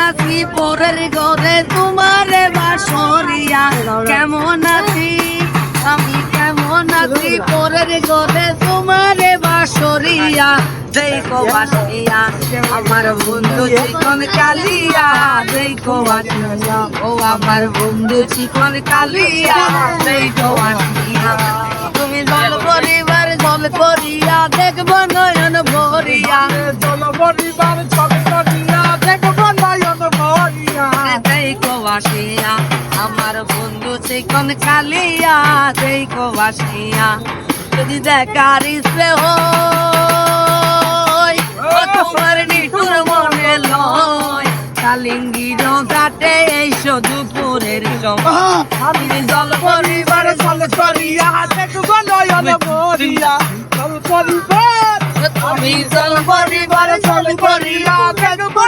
আছি পরের ঘরে তোমারে বাসরিয়া, কেমন আছি আমি কেমন আছি পরের ঘরে তোমারে বাসরিয়া, দেখো বাসিয়া আমার বন্ধু চিকন কালিয়া, দেখো বাসিয়া ও আমার বন্ধু চিকন কালিয়া, দেখো বাসিয়া তুমি জল পরিবার জল করিয়া দেখবো নয়ন ভরিয়া, জল পরিবার জল করিয়া দেখবো নয়ন ভরিয়া, দেখো বাসিয়া আমার বন্ধু চিকন কালিয়া, দেখো বাসিয়া যদি দেখার ইচ্ছে হয় তোমার নিঠুর মনে লয়, কালিঙ্গির ঘাটে এইসো দুপুরের সময়, আমি জল পরিবার জল করিয়া দেখবো নয়ন ভরিয়া, জল পরিবার আমি জল পরিবার জল করিয়া দেখবো